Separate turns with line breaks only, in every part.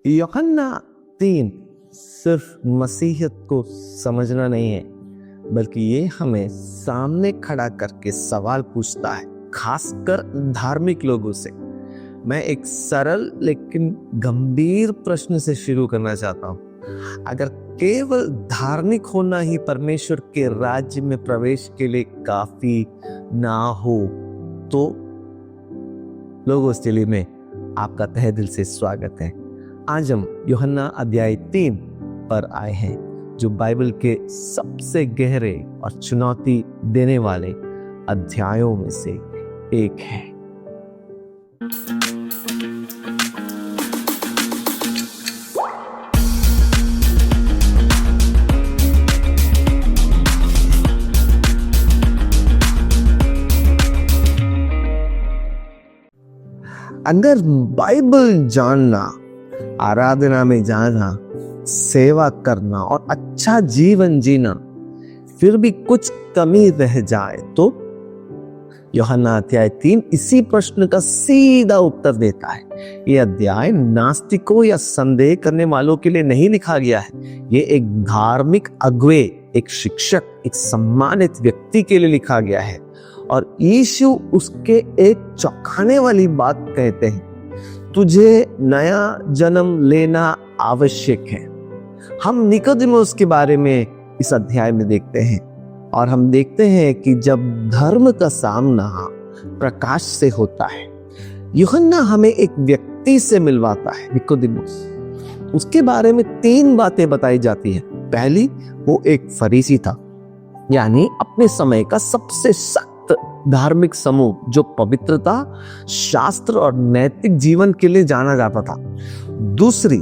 यूहन्ना 3 सिर्फ मसीहियत को समझना नहीं है, बल्कि ये हमें सामने खड़ा करके सवाल पूछता है, खासकर धार्मिक लोगों से। मैं एक सरल लेकिन गंभीर प्रश्न से शुरू करना चाहता हूँ। अगर केवल धार्मिक होना ही परमेश्वर के राज्य में प्रवेश के लिए काफी ना हो तो लोगों स्टडी में आपका तहे दिल से स्वागत है। आज हम यूहन्ना अध्याय 3 पर आए हैं, जो बाइबल के सबसे गहरे और चुनौती देने वाले अध्यायों में से एक है। अगर बाइबल जानना, आराधना में जाना, सेवा करना और अच्छा जीवन जीना फिर भी कुछ कमी रह जाए तो यूहन्ना अध्याय 3 इसी प्रश्न का सीधा उत्तर देता है। यह अध्याय नास्तिकों या संदेह करने वालों के लिए नहीं लिखा गया है। ये एक धार्मिक अगुवे, एक शिक्षक, एक सम्मानित व्यक्ति के लिए लिखा गया है। और यीशु उसके एक चौंकाने वाली बात कहते हैं, तुझे नया जन्म लेना आवश्यक है। हम निकोदेमुस के बारे में इस अध्याय में देखते हैं और हम देखते हैं कि जब धर्म का सामना प्रकाश से होता है, यूहन्ना हमें एक व्यक्ति से मिलवाता है, निकोदेमुस। उसके बारे में 3 बातें बताई जाती है। पहली, वो एक फरीसी था, यानी अपने समय का सबसे सख्त धार्मिक समूह, जो पवित्रता, शास्त्र और नैतिक जीवन के लिए जाना जाता था। दूसरी,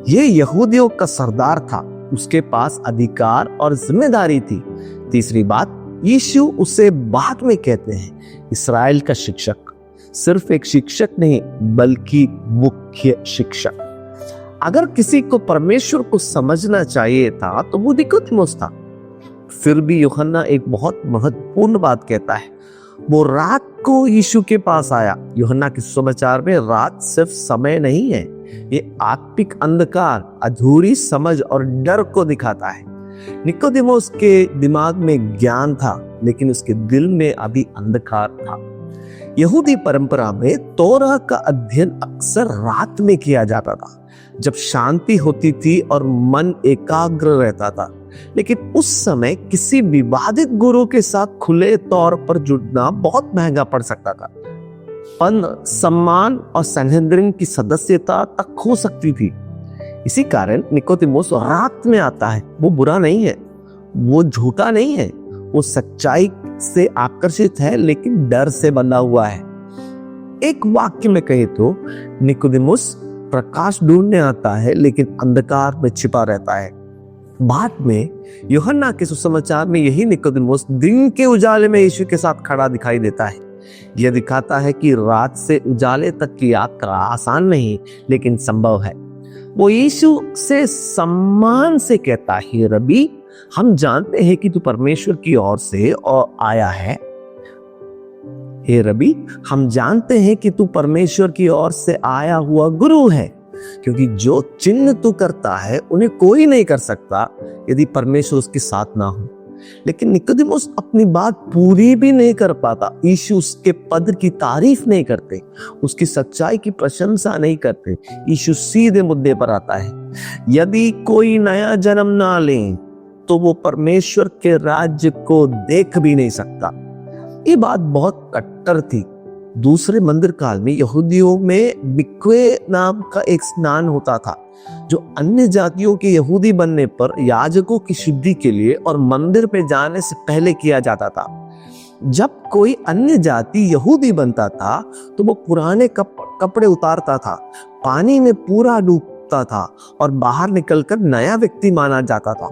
ये यहूदियों का सरदार था, उसके पास अधिकार और जिम्मेदारी थी। तीसरी बात, यीशु उसे बाद में कहते हैं इस्राएल का शिक्षक। सिर्फ एक शिक्षक नहीं, बल्कि मुख्य शिक्षक। अगर किसी को परमेश्वर को समझना चाहिए था तो वो निकोदेमुस था। फिर भी यूहन्ना एक बहुत महत्वपूर्ण बात कहता है। वो रात को यीशु के पास आया। यूहन्ना के सुसमाचार में रात सिर्फ समय नहीं है, ये आत्मिक अंधकार, अधूरी समझ और डर को दिखाता है। निकोदेमुस के दिमाग में ज्ञान था, लेकिन उसके दिल में अभी अंधकार था। यहूदी परंपरा में तोरा का अध्ययन अक्सर रात में किया जाता था, जब शांति होती थी और मन एकाग्र रहता था। लेकिन उस समय किसी विवादित गुरु के साथ खुले तौर पर जुड़ना बहुत महंगा पड़ सकता था। पद, सम्मान और सन्हेद्रिन की सदस्यता तक खो सकती थी। इसी कारण निकोदेमुस रात में आता है। वो बुरा नहीं है, वो झूठा नहीं है, वो सच्चाई से आकर्षित है, लेकिन डर से बंधा हुआ है। एक वाक्य में कहे तो निकोदेमुस प्रकाश ढूंढने आता है, लेकिन अंधकार में छिपा रहता है। बाद में यूहन्ना के सुसमाचार में यही निकोदेमुस दिन के उजाले में यीशु के साथ खड़ा दिखाई देता है। यह दिखाता है कि रात से उजाले तक की यात्रा आसान नहीं, लेकिन संभव है। वो यीशु से सम्मान से कहता है, रबी, हम जानते हैं कि तू परमेश्वर की ओर से आया है। हे रबी, हम जानते हैं कि तू परमेश्वर की ओर से आया हुआ गुरु है, क्योंकि जो चिन्ह तू करता है उन्हें कोई नहीं कर सकता यदि परमेश्वर उसके साथ ना हो। लेकिन निकोदेमुस अपनी बात पूरी भी नहीं कर पाता। यीशु उसके पद की तारीफ नहीं करते, उसकी सच्चाई की प्रशंसा नहीं करते। यीशु सीधे मुद्दे पर आता है, यदि कोई नया जन्म ना ले तो वो परमेश्वर के राज्य को देख भी नहीं सकता। ये बात बहुत कट्टर थी। दूसरे मंदिर काल में यहूदियों में मिक्वे नाम का एक स्नान होता था, जो अन्य जातियों के यहूदी बनने पर याजकों की शुद्धि के लिए और मंदिर पे जाने से पहले किया जाता था। जब कोई अन्य जाति यहूदी बनता था तो वो पुराने कपड़े उतारता था, पानी में पूरा डूबता था और बाहर निकलकर नया व्यक्ति माना जाता था।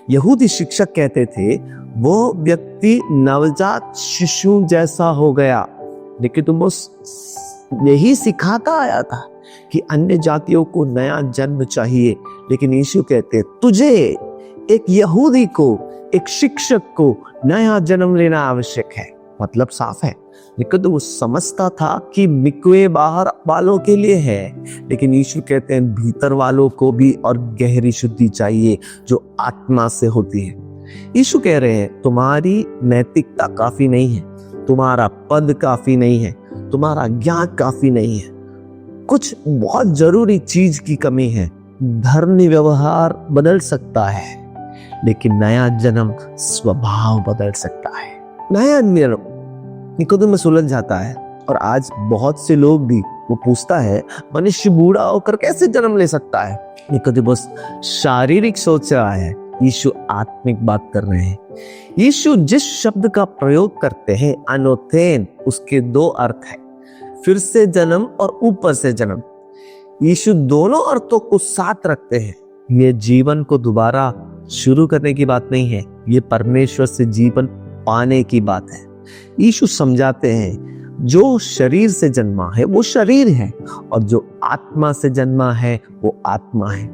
यहूदी शिक्षक कहते थे, वो व्यक्ति नवजात शिशु जैसा हो गया। निकोदेमुस यही सिखाता आया था कि अन्य जातियों को नया जन्म चाहिए, लेकिन यीशु कहते, तुझे, एक यहूदी को, एक शिक्षक को नया जन्म लेना आवश्यक है। मतलब साफ है। निकोदेमुस समझता था कि मिकवे बाहर वालों के लिए है, लेकिन यीशु कहते हैं भीतर वालों को भी और गहरी शुद्धि चाहिए जो आत्मा से होती है। यीशु कह रहे हैं तुम्हारी नैतिकता काफी नहीं है, तुम्हारा पद काफी नहीं है, तुम्हारा ज्ञान काफी नहीं है, कुछ बहुत जरूरी चीज की कमी है। धर्मी व्यवहार बदल सकता है, लेकिन नया जन्म स्वभाव बदल सकता है। नया जन्म निकोदेमुस उलझ जाता है, और आज बहुत से लोग भी वो पूछता है मनुष्य बूढ़ा होकर कैसे जन्म ले सकता है। निकोदेमुस शारीरिक सोच रहा है, यीशु आत्मिक बात कर रहे हैं। यीशु जिस शब्द का प्रयोग करते हैं अनोथेन, उसके दो अर्थ हैं, फिर से जन्म और ऊपर से जन्म। यीशु दोनों अर्थों को साथ रखते हैं। ये जीवन को दोबारा शुरू करने की बात नहीं है, ये परमेश्वर से जीवन पाने की बात है। यीशु समझाते हैं जो शरीर से जन्मा है वो शरीर है, और जो आत्मा से जन्मा है वो आत्मा है।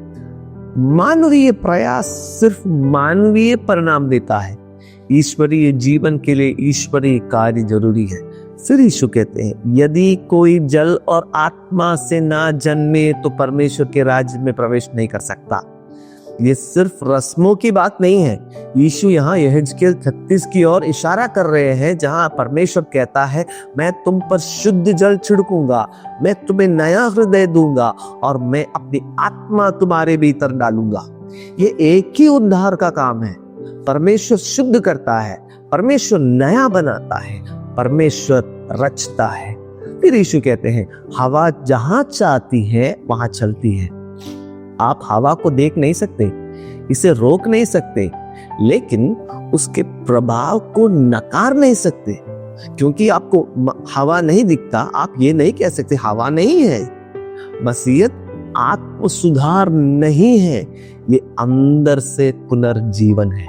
मानवीय प्रयास सिर्फ मानवीय परिणाम देता है, ईश्वरीय जीवन के लिए ईश्वरीय कार्य जरूरी है। फिर यीशु कहते हैं यदि कोई जल और आत्मा से ना जन्मे तो परमेश्वर के राज्य में प्रवेश नहीं कर सकता। ये सिर्फ रस्मों की बात नहीं है। यीशु यहाँ यहेजकेल 36 की ओर इशारा कर रहे हैं, जहां परमेश्वर कहता है मैं तुम पर शुद्ध जल छिड़कूंगा, मैं तुम्हें नया हृदय दूंगा, और मैं अपनी आत्मा तुम्हारे भीतर डालूंगा। ये एक ही उद्धार का काम है। परमेश्वर शुद्ध करता है, परमेश्वर नया बनाता है, परमेश्वर रचता है। फिर यीशु कहते हैं हवा जहां चाहती है वहां चलती है। आप हवा को देख नहीं सकते, इसे रोक नहीं सकते, लेकिन उसके प्रभाव को नकार नहीं सकते। क्योंकि आपको हवा नहीं दिखता, आप ये नहीं कह सकते हवा नहीं है। मसीहत आत्म सुधार नहीं है, ये अंदर से पुनर्जीवन है।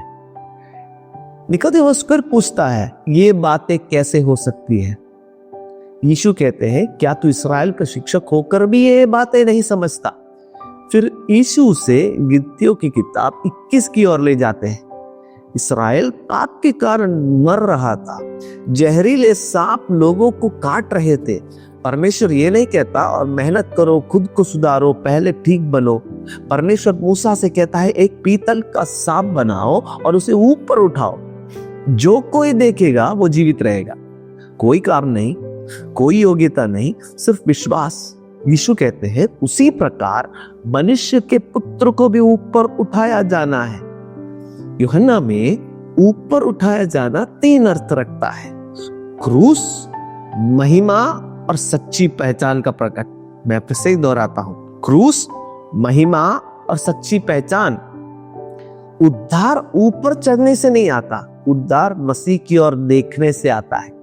निकोदेमुस फिर पूछता है ये बातें कैसे हो सकती है। यीशु कहते हैं क्या तू इस्राएल का शिक्षक होकर भी ये बातें नहीं समझता। फिर यीशु उसे गित्तियों की किताब 21 की ओर ले जाते हैं। इस्राएल पाप के कारण मर रहा था, जहरीले सांप लोगों को काट रहे थे। परमेश्वर ये नहीं कहता और मेहनत करो, खुद को सुधारो, पहले ठीक बनो। परमेश्वर मूसा से कहता है एक पीतल का सांप बनाओ और उसे ऊपर उठाओ, जो कोई देखेगा वो जीवित रहेगा। कोई काम नहीं, कोई योग्यता नहीं, सिर्फ विश्वास। यीशु कहते हैं उसी प्रकार मनुष्य के पुत्र को भी ऊपर उठाया जाना है। यूहन्ना में ऊपर उठाया जाना 3 अर्थ रखता है, क्रूस, महिमा और सच्ची पहचान का प्रकट। मैं फिर से दोहराता हूं, क्रूस, महिमा और सच्ची पहचान। उद्धार ऊपर चढ़ने से नहीं आता, उद्धार मसीह की ओर देखने से आता है।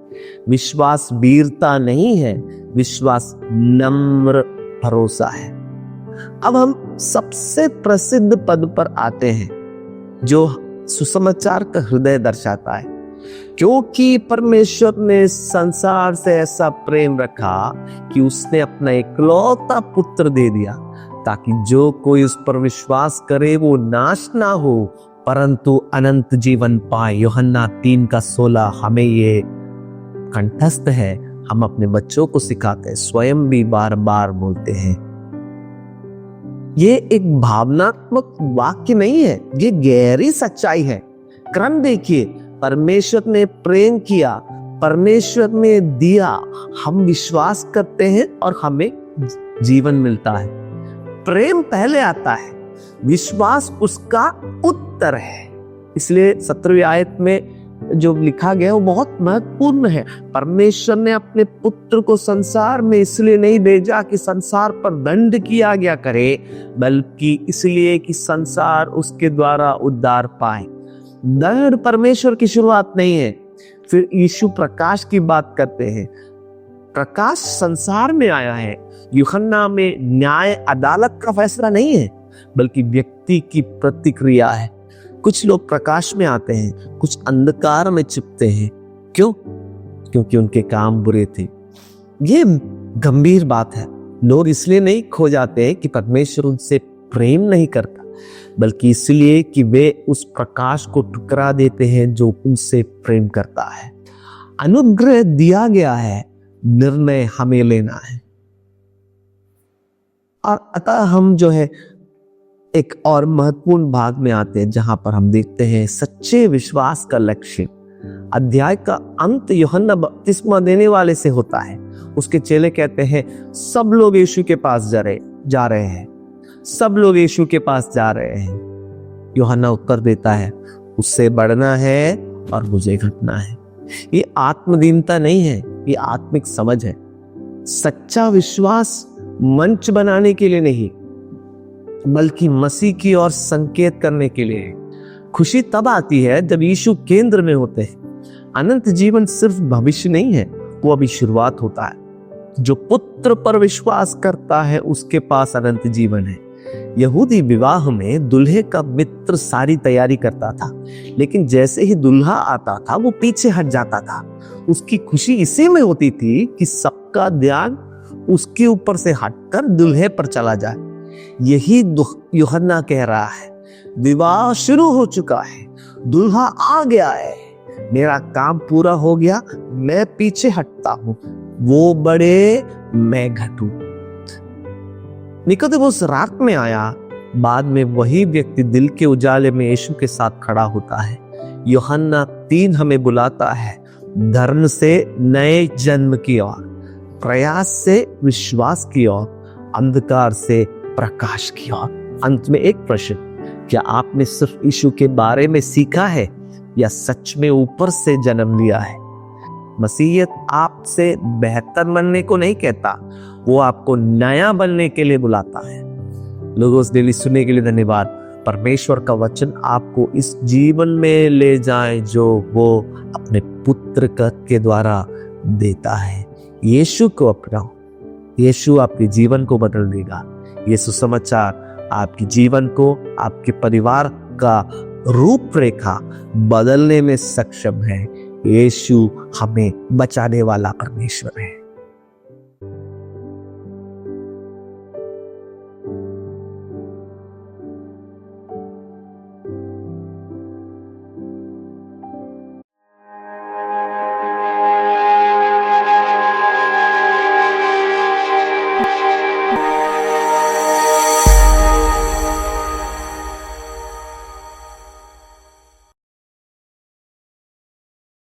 विश्वास वीरता नहीं है, विश्वास नम्र भरोसा है। अब हम सबसे प्रसिद्ध पद पर आते हैं जो सुसमाचार का हृदय दर्शाता है। क्योंकि परमेश्वर ने संसार से ऐसा प्रेम रखा कि उसने अपना इकलौता पुत्र दे दिया, ताकि जो कोई उस पर विश्वास करे वो नाश ना हो परंतु अनंत जीवन पाए। यूहन्ना 3:16 हमें ये कंठस्थ है, हम अपने बच्चों को सिखाते हैं, स्वयं भी बार बार बोलते हैं। ये एक भावनात्मक वाक्य नहीं है, ये गहरी सच्चाई है। क्रम देखिए, परमेश्वर ने प्रेम किया, परमेश्वर ने दिया, हम विश्वास करते हैं और हमें जीवन मिलता है। प्रेम पहले आता है, विश्वास उसका उत्तर है। इसलिए 17वीं आयत में जो लिखा गया वो बहुत महत्वपूर्ण है। परमेश्वर ने अपने पुत्र को संसार में इसलिए नहीं भेजा कि संसार पर दंड किया गया करे, बल्कि इसलिए कि संसार उसके द्वारा उद्धार पाए। दंड परमेश्वर की शुरुआत नहीं है। फिर यीशु प्रकाश की बात करते हैं, प्रकाश संसार में आया है। यूहन्ना में न्याय अदालत का फैसला नहीं है, बल्कि व्यक्ति की प्रतिक्रिया है। कुछ लोग प्रकाश में आते हैं, कुछ अंधकार में छिपते हैं। क्यों? क्योंकि उनके काम बुरे थे। ये गंभीर बात है। लोग इसलिए नहीं खो जाते कि परमेश्वर उनसे प्रेम नहीं करता, बल्कि इसलिए कि वे उस प्रकाश को ठुकरा देते हैं जो उनसे प्रेम करता है। अनुग्रह दिया गया है, निर्णय हमें लेना है। और अतः हम जो है एक और महत्वपूर्ण भाग में आते हैं, जहां पर हम देखते हैं सच्चे विश्वास का लक्ष्य। अध्याय का अंत यूहन्ना बपतिस्मा देने वाले से होता है। उसके चेले कहते हैं सब लोग यीशु के पास जा रहे हैं, सब लोग यीशु के पास जा रहे हैं। यूहन्ना उत्तर देता है, उससे बढ़ना है और मुझे घटना है। ये आत्मदीनता नहीं है, ये आत्मिक समझ है। सच्चा विश्वास मंच बनाने के लिए नहीं, बल्कि मसीह की ओर संकेत करने के लिए। खुशी तब आती है जब यीशु केंद्र में होते हैं। अनंत जीवन सिर्फ भविष्य नहीं है, वो अभी शुरुआत होता है। जो पुत्र पर विश्वास करता है उसके पास अनंत जीवन है। यहूदी विवाह में दूल्हे का मित्र सारी तैयारी करता था, लेकिन जैसे ही दूल्हा आता था वो पीछे हट जाता था। उसकी खुशी इसी में होती थी कि सबका ध्यान उसके ऊपर से हटकर दूल्हे पर चला जाए। यही यूहन्ना कह रहा है, विवाह शुरू हो चुका है, दूल्हा आ गया है, मेरा काम पूरा हो गया, मैं पीछे हटता हूं, वो बढ़े मैं घटूं। निकोदेमुस रात में आया, बाद में वही व्यक्ति दिल के उजाले में यीशु के साथ खड़ा होता है। यूहन्ना 3 हमें बुलाता है धर्म से नए जन्म की ओर, प्रयास से विश्वास की ओर, अंधकार से प्रकाश की ओर। अंत में एक प्रश्न, क्या आपने सिर्फ यीशु के बारे में सीखा है या सच में ऊपर से जन्म लिया है? मसीहियत आपसे बेहतर बनने को नहीं कहता, वो आपको नया बनने के लिए बुलाता है। लोगोस डेली सुनने के लिए धन्यवाद। परमेश्वर का वचन आपको इस जीवन में ले जाए जो वो अपने पुत्र के द्वारा देता है। यीशु को अपनाओ, यीशु आपके जीवन को बदल देगा। ये सुसमाचार आपके जीवन को, आपके परिवार का रूपरेखा बदलने में सक्षम है। यीशु हमें बचाने वाला परमेश्वर है।